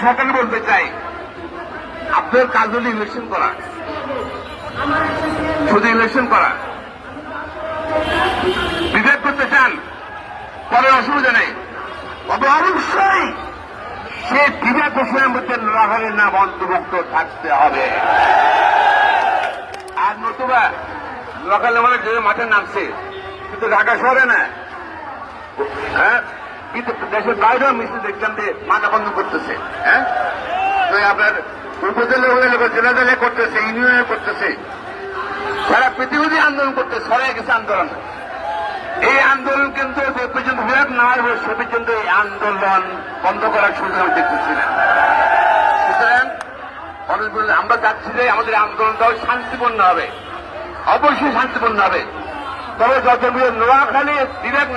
সরকারকে বলতে চাই, আপনার কাজ হল ইলেকশন করা, শুধু ইলেকশন করা। বিভেদ করতে চান, পরে অসুবিধা নেই, তবে অবশ্যই সে বিভেদ ঘোষণার মধ্যে নোয়াখালীর নাম অন্তর্ভুক্ত থাকতে হবে। আর নতুবা নোয়াখালী মানে যে মাঠে নামছে, কিন্তু ঢাকা শহরে না, হ্যাঁ, কিন্তু দেশের বাইরেও মিছিল দেখলাম যে মাথা বন্ধ করতেছে। হ্যাঁ, আপনার উপজেলা জেলা জেলায় করতেছে, ইউনিয়নে করতেছে, সারা পৃথিবীতে আন্দোলন করতেছে, সরাই গেছে আন্দোলন। এই আন্দোলন কিন্তু যে পর্যন্ত বিরাট না হবে সে পর্যন্ত এই আন্দোলন বন্ধ করার সুযোগ আমি দেখতেছি না। সুতরাং আমরা চাচ্ছি যে আমাদের আন্দোলনটাও শান্তিপূর্ণ হবে, অবশ্যই শান্তিপূর্ণ হবে। তবে যত নোয়াখালী বিবেক